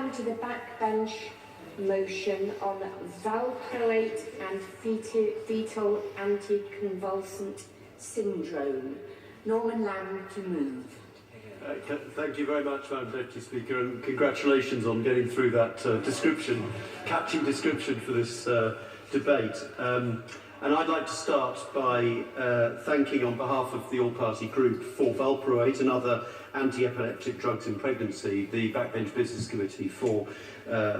come to the backbench motion on valproate and fetal anticonvulsant syndrome. Norman Lamb to move. Thank you very much, Madam Deputy Speaker, and congratulations on getting through that catchy description for this debate. And I'd like to start by thanking, on behalf of the all-party group for valproate and other anti-epileptic drugs in pregnancy, the Backbench Business Committee for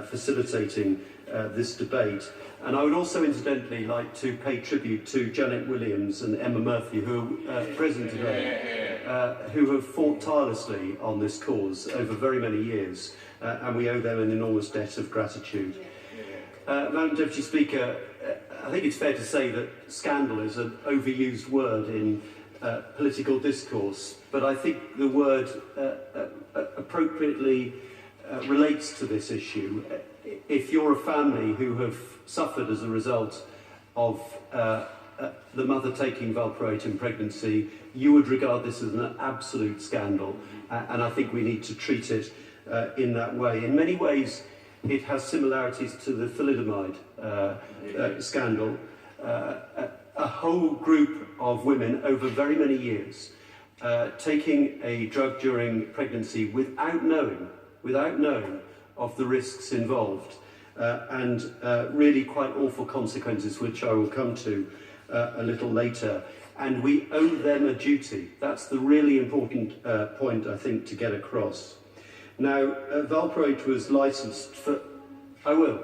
facilitating this debate. And I would also incidentally like to pay tribute to Janet Williams and Emma Murphy, who are present today, who have fought tirelessly on this cause over very many years, and we owe them an enormous debt of gratitude. Madam Deputy Speaker, I think it's fair to say that scandal is an overused word in political discourse, but I think the word appropriately relates to this issue. If you're a family who have suffered as a result of the mother taking valproate in pregnancy, you would regard this as an absolute scandal, and I think we need to treat it in that way. In many ways, it has similarities to the thalidomide scandal. A whole group of women over very many years taking a drug during pregnancy without knowing of the risks involved, and really quite awful consequences, which I will come to a little later. And we owe them a duty. That's the really important point, I think, to get across. Now, valproate was licensed for... I will.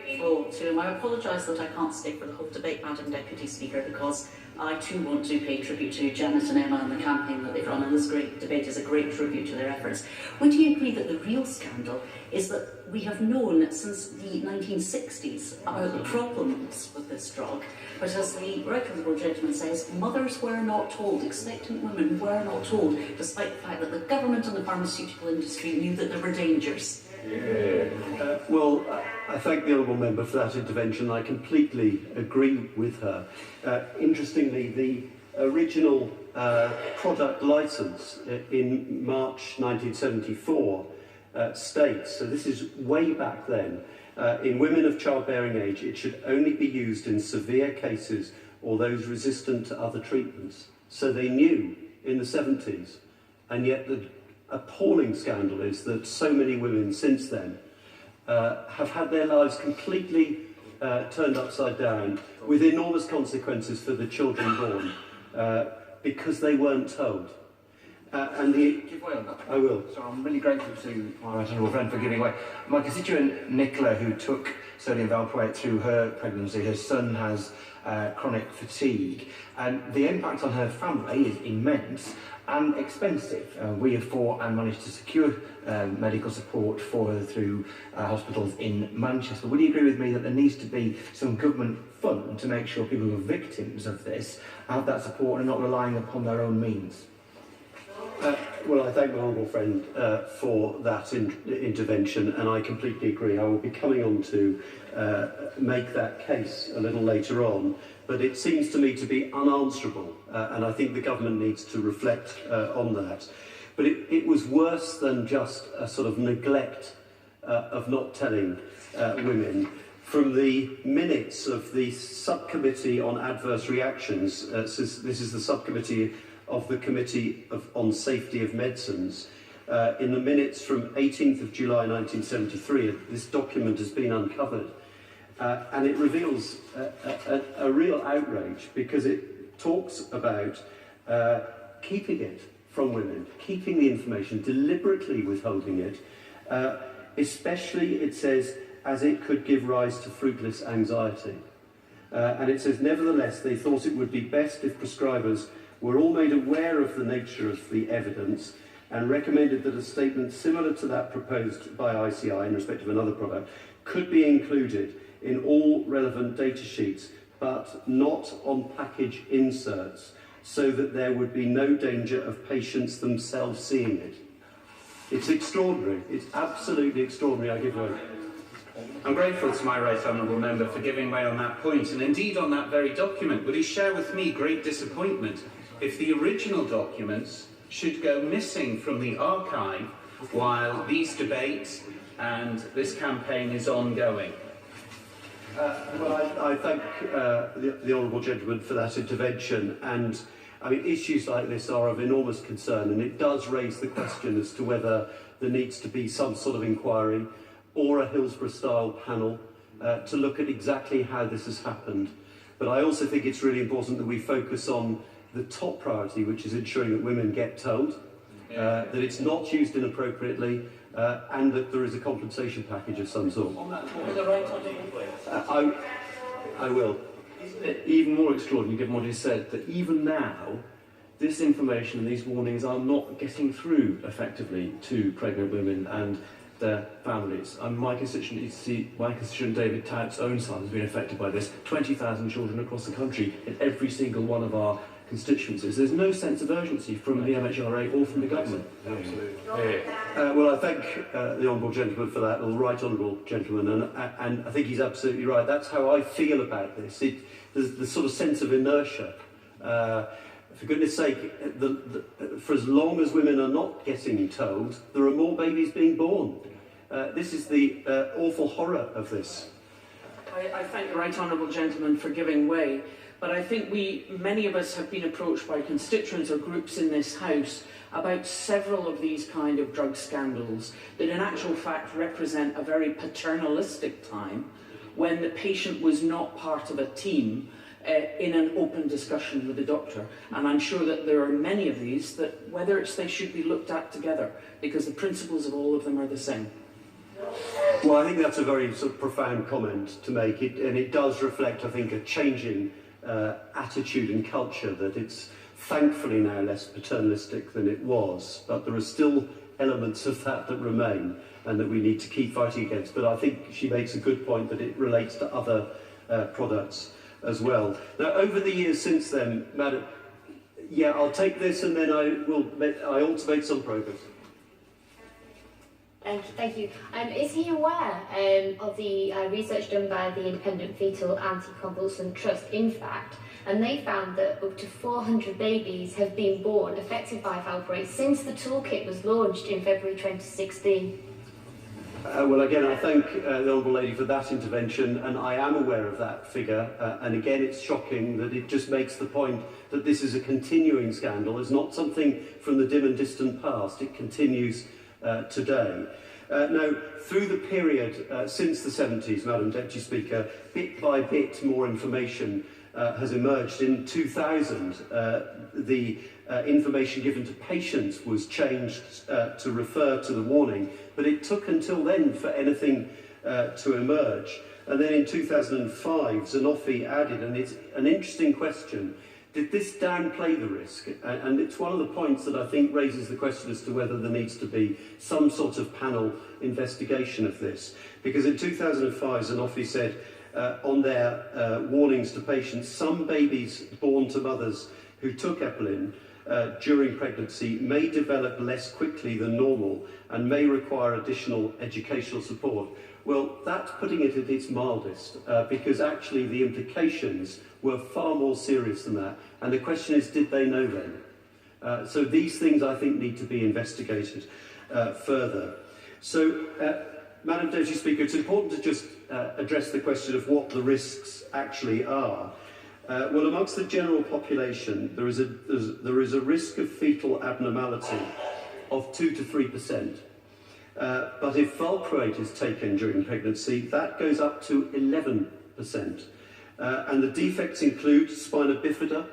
I apologise that I can't stay for the whole debate, Madam Deputy Speaker, because I too want to pay tribute to Janet and Emma and the campaign that they've run, and this great debate is a great tribute to their efforts. Would you agree that the real scandal is that we have known since the 1960s about the problems with this drug, but as the right honourable gentleman says, mothers were not told, expectant women were not told, despite the fact that the government and the pharmaceutical industry knew that there were dangers? Well, I thank the Honourable Member for that intervention. I completely agree with her. Interestingly, the original product licence in March 1974 states, so this is way back then, in women of childbearing age, it should only be used in severe cases or those resistant to other treatments. So they knew in the 70s, and yet the appalling scandal is that so many women since then have had their lives completely turned upside down, with enormous consequences for the children born, because they weren't told. Give way on that. I will. So I'm really grateful to my right honourable friend for giving way. My constituent Nicola, who took sodium valproate through her pregnancy, her son has chronic fatigue, and the impact on her family is immense and expensive. We have fought and managed to secure medical support for her through hospitals in Manchester. Would you agree with me that there needs to be some government fund to make sure people who are victims of this have that support and are not relying upon their own means? Well, I thank my honourable friend for that intervention, and I completely agree. I will be coming on to make that case a little later on, but it seems to me to be unanswerable, and I think the government needs to reflect on that. But it was worse than just a sort of neglect of not telling women. From the minutes of the Subcommittee on Adverse Reactions, this is the subcommittee of the Committee on Safety of Medicines, in the minutes from 18th of July 1973, this document has been uncovered, and it reveals a real outrage, because it talks about keeping it from women, keeping the information, deliberately withholding it, especially, it says, as it could give rise to fruitless anxiety. And it says, nevertheless, they thought it would be best if prescribers were all made aware of the nature of the evidence and recommended that a statement similar to that proposed by ICI in respect of another product could be included in all relevant data sheets, but not on package inserts, so that there would be no danger of patients themselves seeing it. It's extraordinary. It's absolutely extraordinary. I give way. I'm grateful to my right honourable member for giving way on that point, and indeed on that very document. Would he share with me great disappointment if the original documents should go missing from the archive while these debates and this campaign is ongoing. Well, I thank the honourable gentleman for that intervention, and I mean, issues like this are of enormous concern, and it does raise the question as to whether there needs to be some sort of inquiry or a Hillsborough-style panel to look at exactly how this has happened. But I also think it's really important that we focus on the top priority, which is ensuring that women get told, that it's not used inappropriately, and that there is a compensation package of some sort. On that point, the right I will. Isn't it even more extraordinary, given what he said, that even now, this information and these warnings are not getting through effectively to pregnant women and their families? My constituent David Tout's own son has been affected by this. 20,000 children across the country in every single one of our constituencies. There's no sense of urgency from the MHRA or from the government. Absolutely. Well, I thank the honourable gentleman for that, or the right honourable gentleman, and I think he's absolutely right. That's how I feel about this. There's the sort of sense of inertia. For goodness sake, for as long as women are not getting told, there are more babies being born. This is the awful horror of this. I thank the right honourable gentleman for giving way, but I think many of us have been approached by constituents or groups in this House about several of these kind of drug scandals that in actual fact represent a very paternalistic time when the patient was not part of a team in an open discussion with the doctor. And I'm sure that there are many of these that they should be looked at together, because the principles of all of them are the same. Well, I think that's a very sort of profound comment to make, and it does reflect, I think, a changing attitude and culture, that it's thankfully now less paternalistic than it was, but there are still elements of that remain and that we need to keep fighting against. But I think she makes a good point that it relates to other products as well. Now, over the years since then, Madam, yeah, I'll take this and then I ought to make some progress. Thank you. Is he aware of the research done by the Independent Fetal Anti-Convulsant Trust, in fact, and they found that up to 400 babies have been born affected by valproate since the toolkit was launched in February 2016? Well, again, I thank the Honourable Lady for that intervention, and I am aware of that figure. And again, it's shocking that it just makes the point that this is a continuing scandal. It's not something from the dim and distant past. It continues today. Now, through the period since the 70s, Madam Deputy Speaker, bit by bit more information has emerged. In 2000, the information given to patients was changed to refer to the warning, but it took until then for anything to emerge. And then in 2005, Sanofi added, and it's an interesting question, did this downplay the risk? And it's one of the points that I think raises the question as to whether there needs to be some sort of panel investigation of this. Because in 2005, Sanofi said on their warnings to patients, some babies born to mothers who took Epilin during pregnancy may develop less quickly than normal and may require additional educational support. Well, that's putting it at its mildest, because actually the implications were far more serious than that. And the question is, did they know then? So these things, I think, need to be investigated further. So, Madam Deputy Speaker, it's important to just address the question of what the risks actually are. Well, amongst the general population, there is a risk of fetal abnormality of 2 to 3%. But if valproate is taken during pregnancy, that goes up to 11%. And the defects include spina bifida,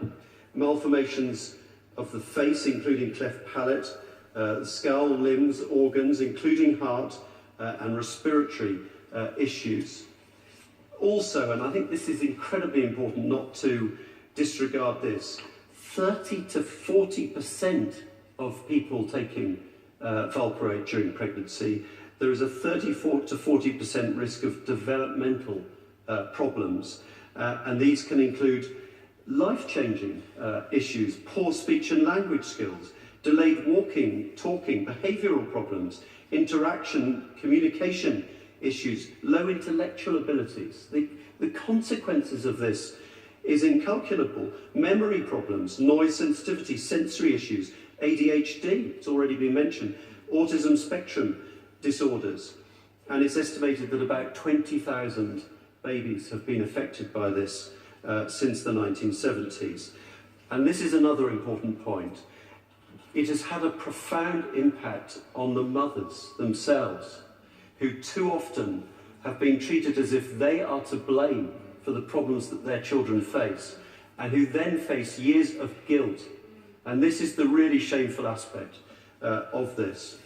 malformations of the face, including cleft palate, the skull, limbs, organs, including heart, and respiratory issues. Also, and I think this is incredibly important not to disregard this, 30 to 40% of people taking valproate during pregnancy, there is a 34 to 40% risk of developmental problems. And these can include life-changing issues, poor speech and language skills, delayed walking, talking, behavioural problems, interaction, communication issues, low intellectual abilities. The consequences of this is incalculable. Memory problems, noise sensitivity, sensory issues, ADHD, it's already been mentioned, autism spectrum disorders. and it's estimated that about 20,000 babies have been affected by this since the 1970s. And this is another important point. It has had a profound impact on the mothers themselves, who too often have been treated as if they are to blame for the problems that their children face, and who then face years of guilt. And this is the really shameful aspect of this.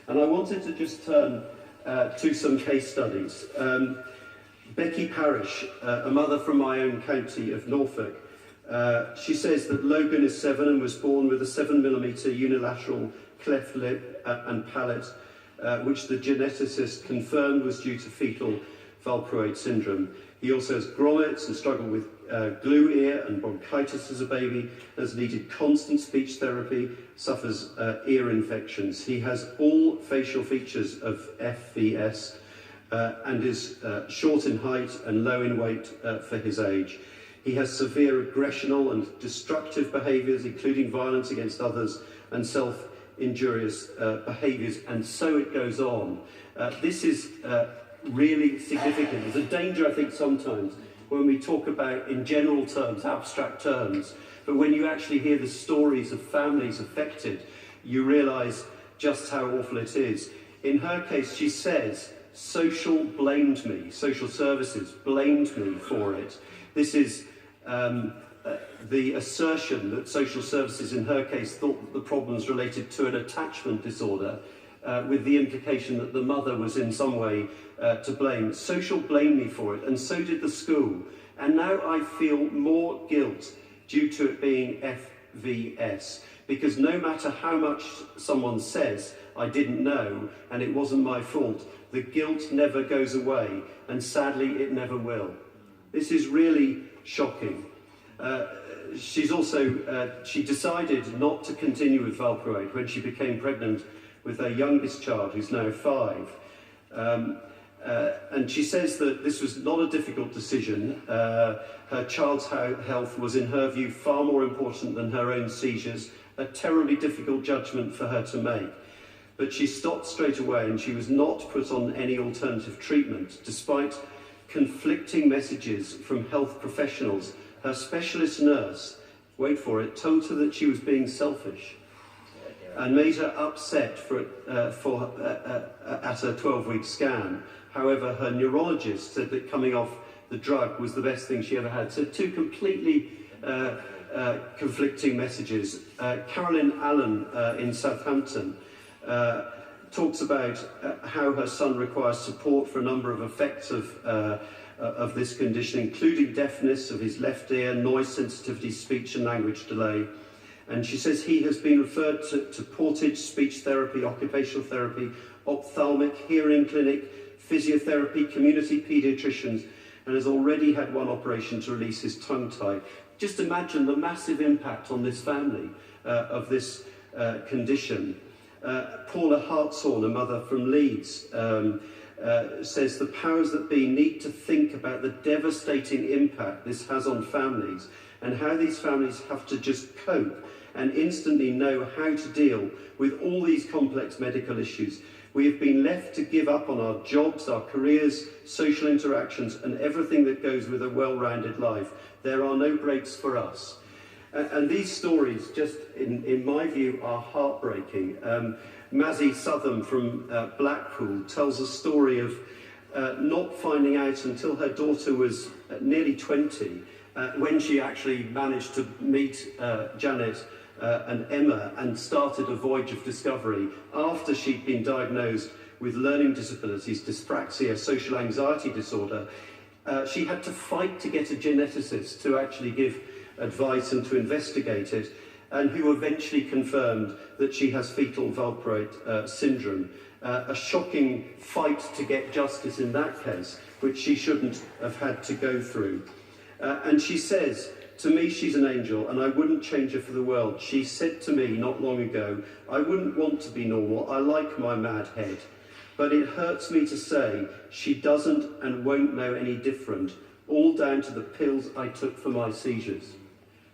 And I wanted to just turn to some case studies. Becky Parish, a mother from my own county of Norfolk, she says that Logan is 7 and was born with a 7mm unilateral cleft lip and palate, which the geneticist confirmed was due to fetal valproate syndrome. He also has grommets and struggled with glue ear and bronchitis as a baby, has needed constant speech therapy, suffers ear infections. He has all facial features of FVS and is short in height and low in weight for his age. He has severe aggressional and destructive behaviours, including violence against others and self-injurious behaviours, and so it goes on. This is really significant. There's a danger, I think, sometimes when we talk about, in general terms, abstract terms, but when you actually hear the stories of families affected, you realise just how awful it is. In her case, she says, social blamed me, social services blamed me for it. This is the assertion that social services, in her case, thought that the problems related to an attachment disorder, with the implication that the mother was in some way to blame. Social blamed me for it, and so did the school. And now I feel more guilt due to it being FVS, because no matter how much someone says, I didn't know, and it wasn't my fault, the guilt never goes away, and sadly it never will. This is really shocking. She's also, she decided not to continue with valproate when she became pregnant with her youngest child, who's now 5. And she says that this was not a difficult decision. Her child's health was, in her view, far more important than her own seizures, a terribly difficult judgment for her to make. But she stopped straight away, and she was not put on any alternative treatment, despite conflicting messages from health professionals. Her specialist nurse, wait for it, told her that she was being selfish and made her upset at her 12-week scan. However, her neurologist said that coming off the drug was the best thing she ever had. So 2 completely conflicting messages. Carolyn Allen in Southampton talks about how her son requires support for a number of effects of this condition, including deafness of his left ear, noise sensitivity, speech and language delay. And she says he has been referred to Portage, speech therapy, occupational therapy, ophthalmic, hearing clinic, physiotherapy, community paediatricians, and has already had 1 operation to release his tongue tie. Just imagine the massive impact on this family of this condition. Paula Hartshorn, a mother from Leeds, says the powers that be need to think about the devastating impact this has on families and how these families have to just cope and instantly know how to deal with all these complex medical issues. We have been left to give up on our jobs, our careers, social interactions, and everything that goes with a well-rounded life. There are no breaks for us. And these stories, just in my view, are heartbreaking. Mazzy Southam from Blackpool tells a story of not finding out until her daughter was nearly 20, when she actually managed to meet Janet and Emma and started a voyage of discovery after she'd been diagnosed with learning disabilities, dyspraxia, social anxiety disorder. She had to fight to get a geneticist to actually give advice and to investigate it, and who eventually confirmed that she has fetal valproate syndrome. A shocking fight to get justice in that case, which she shouldn't have had to go through. And she says, to me she's an angel and I wouldn't change her for the world. She said to me not long ago, I wouldn't want to be normal, I like my mad head. But it hurts me to say she doesn't and won't know any different, all down to the pills I took for my seizures.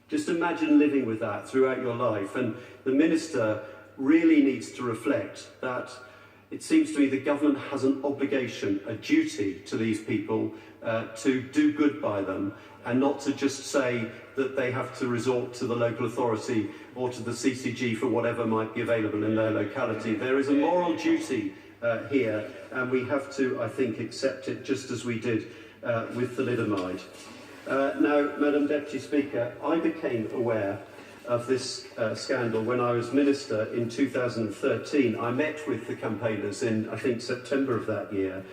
Just imagine living with that throughout your life. And the minister really needs to reflect that it seems to me the government has an obligation, a duty to these people to do good by them, and not to just say that they have to resort to the local authority or to the CCG for whatever might be available in their locality. There is a moral duty here, and we have to, I think, accept it just as we did with thalidomide. Now, Madam Deputy Speaker, I became aware of this scandal when I was Minister in 2013. I met with the campaigners in, I think, September of that year.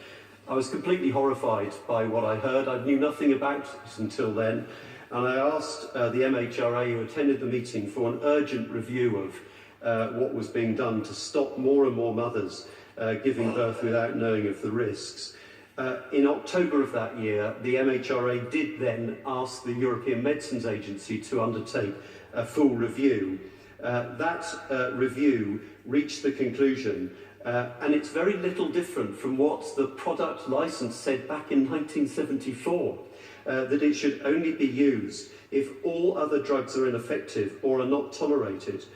I was completely horrified by what I heard. I knew nothing about it until then, and I asked the MHRA who attended the meeting for an urgent review of what was being done to stop more and more mothers giving birth without knowing of the risks. In October of that year, the MHRA did then ask the European Medicines Agency to undertake a full review. That review reached the conclusion, and it's very little different from what the product licence said back in 1974, that it should only be used if all other drugs are ineffective or are not tolerated.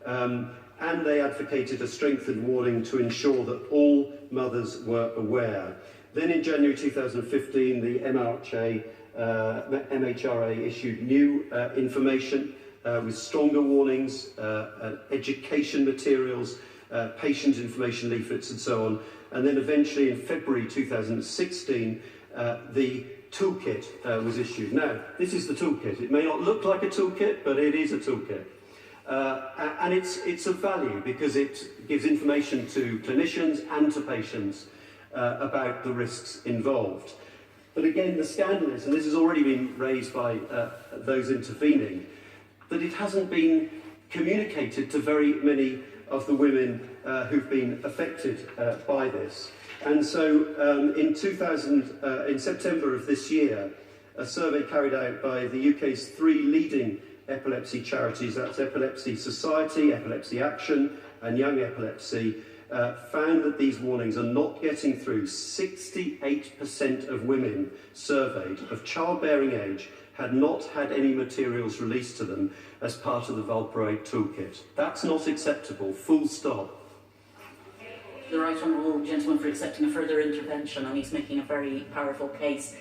And they advocated a strengthened warning to ensure that all mothers were aware. Then in January 2015, the MHRA issued new information with stronger warnings, education materials, patient information leaflets and so on. And then eventually in February 2016, the toolkit was issued. Now, this is the toolkit. It may not look like a toolkit, but it is a toolkit. And it's of value because it gives information to clinicians and to patients about the risks involved. But again, the scandal is, and this has already been raised by those intervening, that it hasn't been communicated to very many of the women who've been affected by this. And so in September of this year, a survey carried out by the UK's 3 leading epilepsy charities, that's Epilepsy Society, Epilepsy Action and Young Epilepsy, found that these warnings are not getting through. 68% of women surveyed of childbearing age had not had any materials released to them as part of the Valproate toolkit. That's not acceptable, full stop. The Right Honourable Gentleman for accepting a further intervention, and he's making a very powerful case.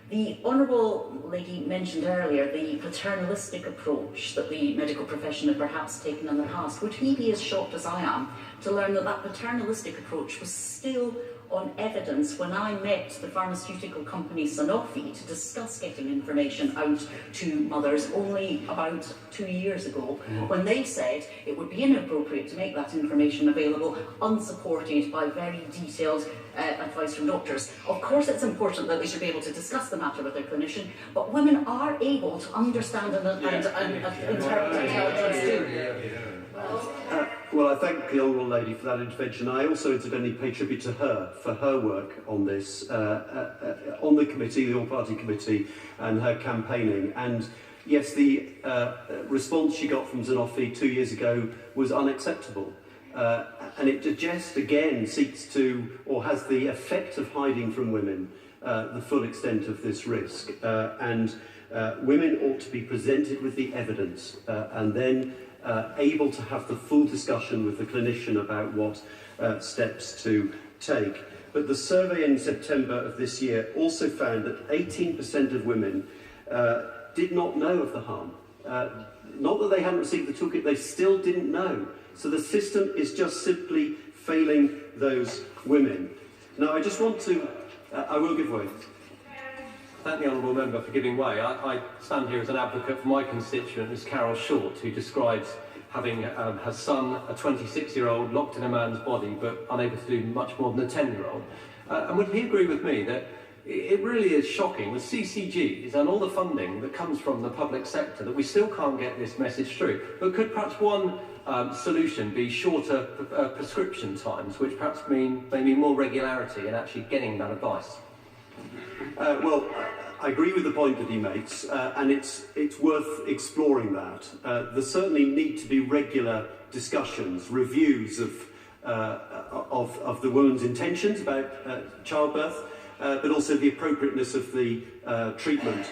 The Honourable Lady mentioned earlier the paternalistic approach that the medical profession had perhaps taken in the past. Would he be as shocked as I am to learn that that paternalistic approach was still on evidence when I met the pharmaceutical company Sanofi to discuss getting information out to mothers only about 2 years ago, when they said it would be inappropriate to make that information available unsupported by very detailed advice from doctors. Of course it's important that they should be able to discuss the matter with their clinician, but women are able to understand and interpret intelligence too. Well, I thank the Honourable Lady for that intervention. I also incidentally pay tribute to her for her work on this, on the committee, the All-Party Committee, and her campaigning. And yes, the response she got from Sanofi 2 years ago was unacceptable. And it just, again, seeks to, or has the effect of hiding from women the full extent of this risk. And women ought to be presented with the evidence and then able to have the full discussion with the clinician about what steps to take. But the survey in September of this year also found that 18% of women did not know of the harm. Not that they hadn't received the toolkit, they still didn't know. So the system is just simply failing those women. Now I just want to, I will give way. Thank the Honourable Member for giving way. I stand here as an advocate for my constituent, Ms Carol Short, who describes having her son, a 26-year-old, locked in a man's body but unable to do much more than a 10-year-old. And would he agree with me that it really is shocking with CCGs and all the funding that comes from the public sector that we still can't get this message through? But could perhaps one solution be shorter prescription times, which perhaps may mean more regularity in actually getting that advice? Well, I agree with the point that he makes, and it's worth exploring that. There certainly need to be regular discussions, reviews of the woman's intentions about childbirth, but also the appropriateness of the treatment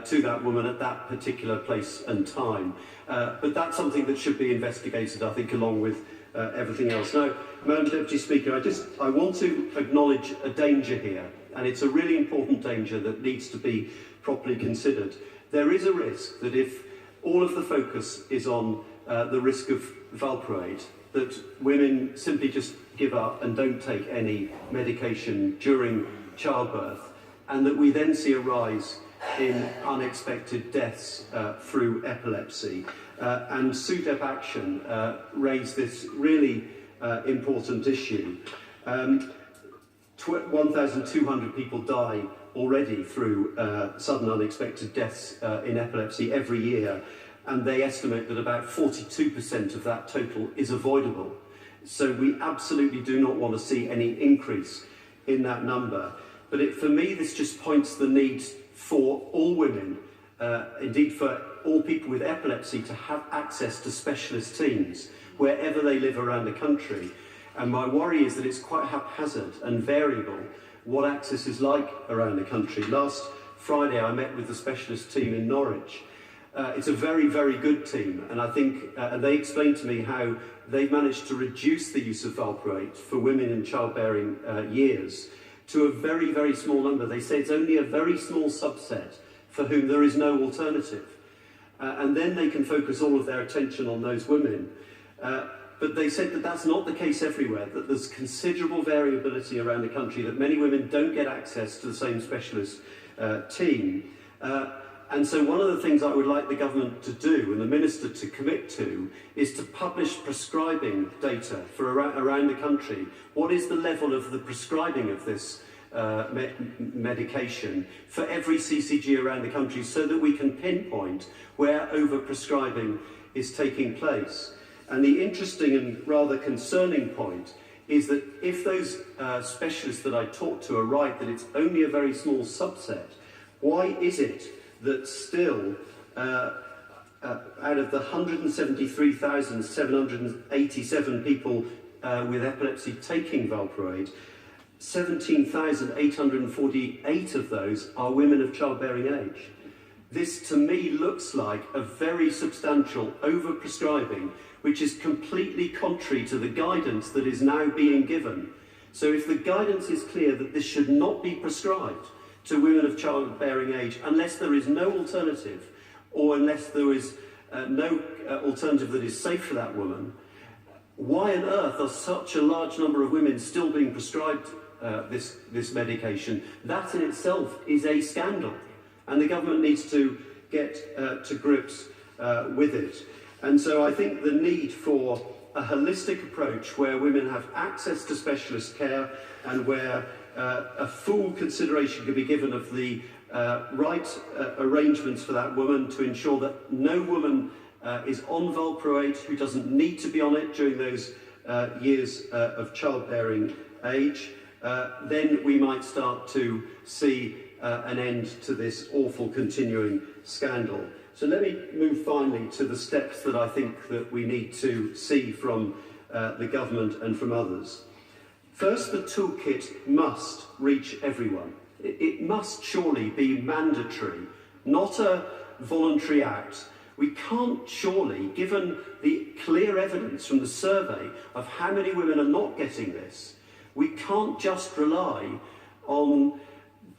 to that woman at that particular place and time. But that's something that should be investigated, I think, along with everything else. Now, Madam Deputy Speaker, I want to acknowledge a danger here, and it's a really important danger that needs to be properly considered. There is a risk that if all of the focus is on the risk of valproate, that women simply just give up and don't take any medication during childbirth, and that we then see a rise in unexpected deaths through epilepsy. And SUDEP Action raised this really important issue. 1,200 people die already through sudden unexpected deaths in epilepsy every year, and they estimate that about 42% of that total is avoidable. So we absolutely do not want to see any increase in that number. But for me, this just points the need for all women, indeed for all people with epilepsy, to have access to specialist teams wherever they live around the country. And my worry is that it's quite haphazard and variable what access is like around the country. Last Friday, I met with the specialist team in Norwich. It's a very, very good team, and I think and they explained to me how they've managed to reduce the use of valproate for women in childbearing years to a very, very small number. They say it's only a very small subset for whom there is no alternative. And then they can focus all of their attention on those women. But they said that that's not the case everywhere, that there's considerable variability around the country, that many women don't get access to the same specialist team. And so one of the things I would like the government to do, and the Minister to commit to, is to publish prescribing data for around the country. What is the level of the prescribing of this medication for every CCG around the country, so that we can pinpoint where overprescribing is taking place. And the interesting and rather concerning point is that if those specialists that I talked to are right, that it's only a very small subset, why is it that still, out of the 173,787 people with epilepsy taking valproate, 17,848 of those are women of childbearing age? This, to me, looks like a very substantial overprescribing, which is completely contrary to the guidance that is now being given. So if the guidance is clear that this should not be prescribed to women of childbearing age unless there is no alternative, or unless there is no alternative that is safe for that woman, why on earth are such a large number of women still being prescribed this medication? That in itself is a scandal, and the government needs to get to grips with it. And so I think the need for a holistic approach where women have access to specialist care, and where a full consideration can be given of the right arrangements for that woman to ensure that no woman is on valproate who doesn't need to be on it during those years of childbearing age, then we might start to see an end to this awful continuing scandal. So let me move finally to the steps that I think that we need to see from the government and from others. First, the toolkit must reach everyone. It must surely be mandatory, not a voluntary act. We can't surely, given the clear evidence from the survey of how many women are not getting this, we can't just rely on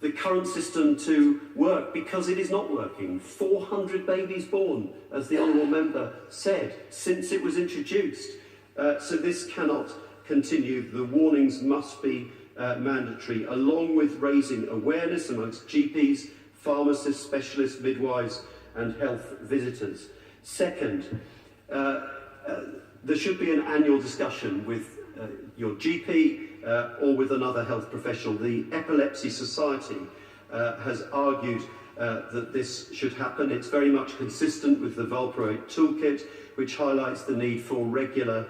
the current system to work, because it is not working. 400 babies born, as the Honourable Member said, since it was introduced. So this cannot continue. The warnings must be mandatory, along with raising awareness amongst GPs, pharmacists, specialists, midwives and health visitors. Second, there should be an annual discussion with your GP or with another health professional. The Epilepsy Society has argued that this should happen. It's very much consistent with the valproate toolkit, which highlights the need for regular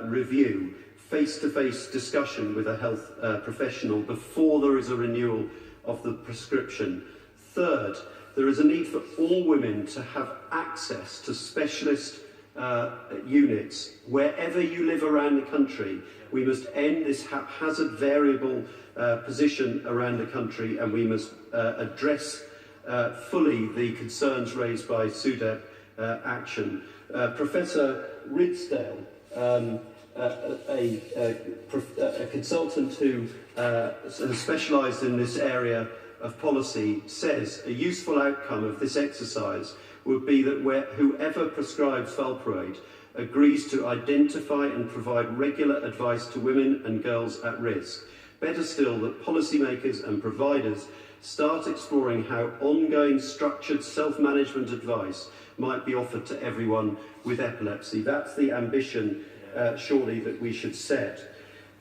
review, face-to-face discussion with a health professional before there is a renewal of the prescription. Third, there is a need for all women to have access to specialist units wherever you live around the country. We must end this haphazard variable position around the country, and we must address fully the concerns raised by SUDEP Action. Professor Ridsdale a consultant who sort of specialised in this area of policy says a useful outcome of this exercise would be that whoever prescribes valproate agrees to identify and provide regular advice to women and girls at risk. Better still, that policymakers and providers start exploring how ongoing structured self-management advice might be offered to everyone with epilepsy. That's the ambition, surely, that we should set.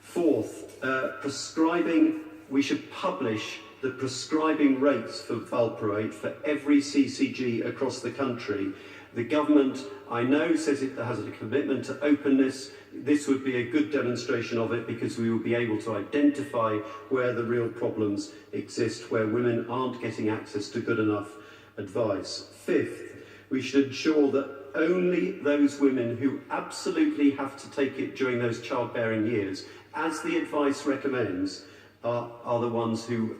Fourth, prescribing, we should publish the prescribing rates for valproate for every CCG across the country. The government, I know, says it has a commitment to openness. This would be a good demonstration of it, because we will be able to identify where the real problems exist, where women aren't getting access to good enough advice. Fifth, we should ensure that only those women who absolutely have to take it during those childbearing years, as the advice recommends, are the ones who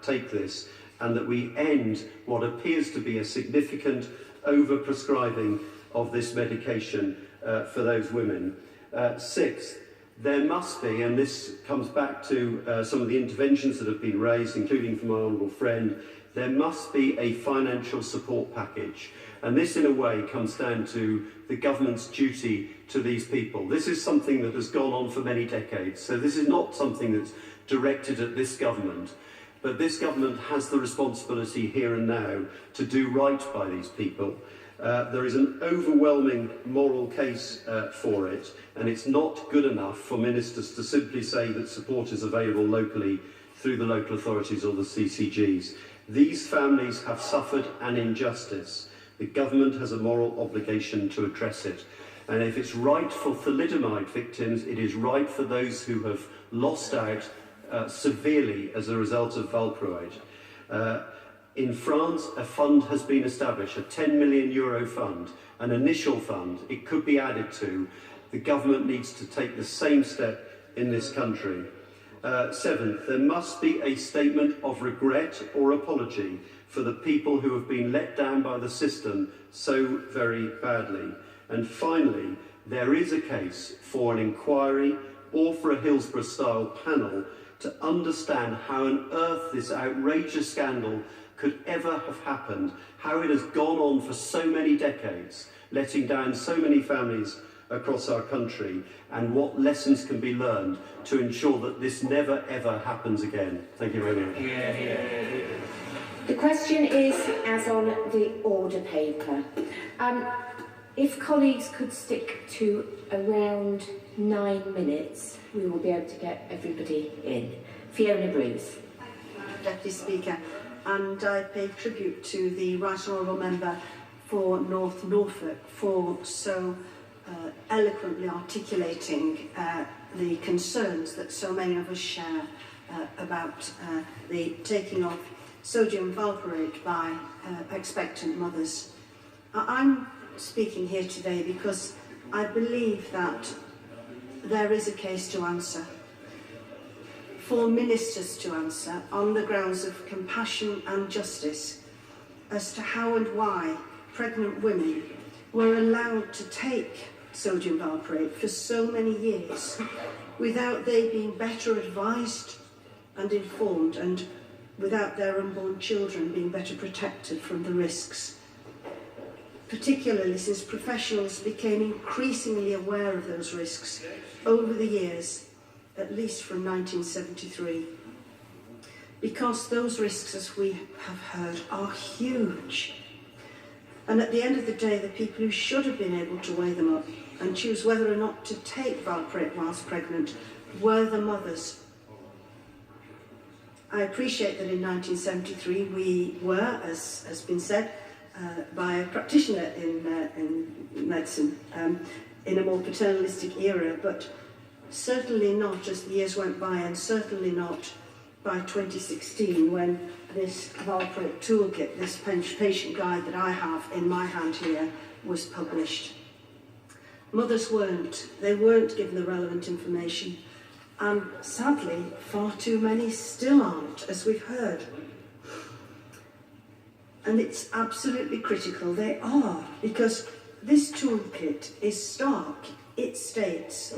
take this, and that we end what appears to be a significant over-prescribing of this medication for those women. Sixth, there must be, and this comes back to some of the interventions that have been raised, including from my honourable friend, there must be a financial support package. And this, in a way, comes down to the government's duty to these people. This is something that has gone on for many decades, so this is not something that's directed at this government. But this government has the responsibility here and now to do right by these people. There is an overwhelming moral case for it, and it's not good enough for ministers to simply say that support is available locally through the local authorities or the CCGs. These families have suffered an injustice. The government has a moral obligation to address it. And if it's right for thalidomide victims, it is right for those who have lost out severely as a result of valproate. In France, a fund has been established, a €10 million fund, an initial fund. It could be added to. The government needs to take the same step in this country. Seventh, there must be a statement of regret or apology for the people who have been let down by the system so very badly. And finally, there is a case for an inquiry or for a Hillsborough-style panel to understand how on earth this outrageous scandal could ever have happened, how it has gone on for so many decades, letting down so many families across our country, and what lessons can be learned to ensure that this never ever happens again. Thank you very much. The question is, as on the order paper. If colleagues could stick to around 9 minutes, we will be able to get everybody in. Fiona Bruce. Deputy Speaker, and I pay tribute to the Right Honourable Member for North Norfolk for so eloquently articulating the concerns that so many of us share about the taking of sodium valproate by expectant mothers. I'm speaking here today because I believe that there is a case to answer, for ministers to answer on the grounds of compassion and justice as to how and why pregnant women were allowed to take sodium valproate for so many years without they being better advised and informed, and without their unborn children being better protected from the risks. Particularly since professionals became increasingly aware of those risks over the years, at least from 1973. Because those risks, as we have heard, are huge. And at the end of the day, the people who should have been able to weigh them up and choose whether or not to take valproate whilst pregnant were the mothers. I appreciate that in 1973 we were, as has been said, by a practitioner in medicine, in a more paternalistic era, but certainly not as the years went by, and certainly not by 2016 when this valproate toolkit, this patient guide that I have in my hand here, was published. Mothers they weren't given the relevant information, and sadly far too many still aren't, as we've heard. And it's absolutely critical they are, because this toolkit is stark. It states,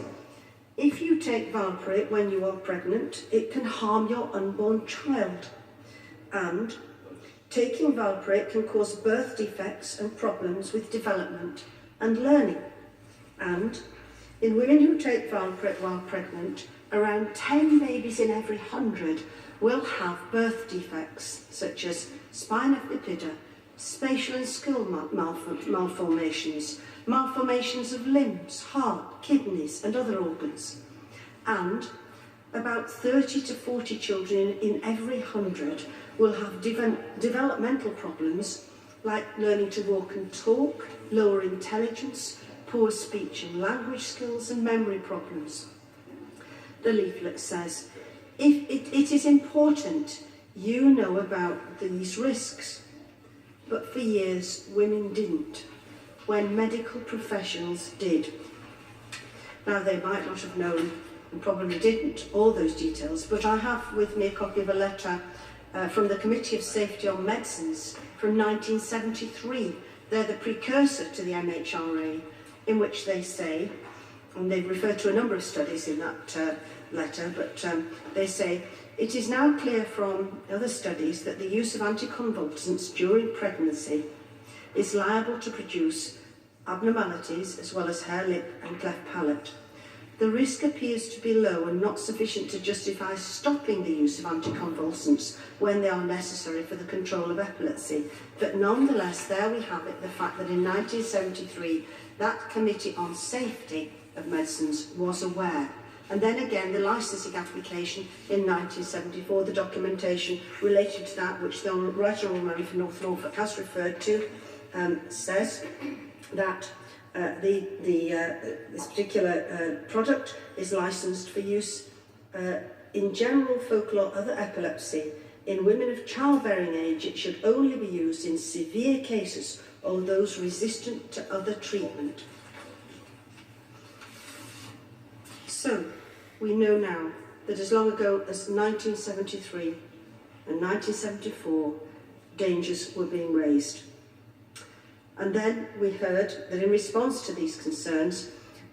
if you take valproate when you are pregnant, it can harm your unborn child. And taking valproate can cause birth defects and problems with development and learning. And in women who take valproate while pregnant, around 10 babies in every 100 will have birth defects, such as spina bifida, spatial and skull malformations, malformations of limbs, heart, kidneys and other organs. And about 30 to 40 children in every 100 will have developmental problems like learning to walk and talk, lower intelligence, poor speech and language skills and memory problems. The leaflet says, it is important you know about these risks, but for years women didn't, when medical professionals did. Now they might not have known and probably didn't all those details, but I have with me a copy of a letter from the Committee of Safety on Medicines from 1973. They're the precursor to the MHRA, in which they say, and they refer to a number of studies in that letter, but they say, it is now clear from other studies that the use of anticonvulsants during pregnancy is liable to produce abnormalities as well as hair, lip and cleft palate. The risk appears to be low and not sufficient to justify stopping the use of anticonvulsants when they are necessary for the control of epilepsy. But nonetheless, there we have it, the fact that in 1973, that Committee on Safety of Medicines was aware. And then again, the licensing application in 1974, the documentation related to that, which the Right Honourable Member for North Norfolk has referred to, says that this particular product is licensed for use in general focal or other epilepsy. In women of childbearing age, it should only be used in severe cases or those resistant to other treatment. So, we know now that as long ago as 1973 and 1974, dangers were being raised. And then we heard that in response to these concerns,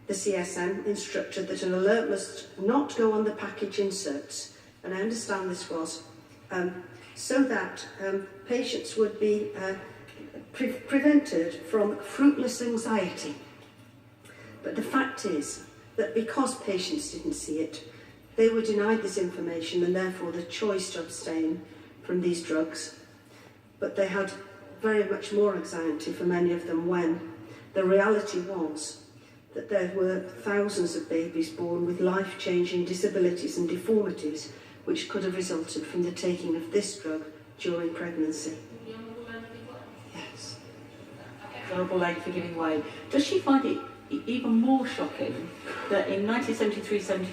the CSM instructed that an alert must not go on the package inserts, and I understand this was so that patients would be prevented from fruitless anxiety. But the fact is that because patients didn't see it, they were denied this information and therefore the choice to abstain from these drugs. But they had very much more anxiety for many of them when the reality was that there were thousands of babies born with life-changing disabilities and deformities which could have resulted from the taking of this drug during pregnancy. Yes. Honourable Lady for giving way. Does she find it even more shocking that in 1973-74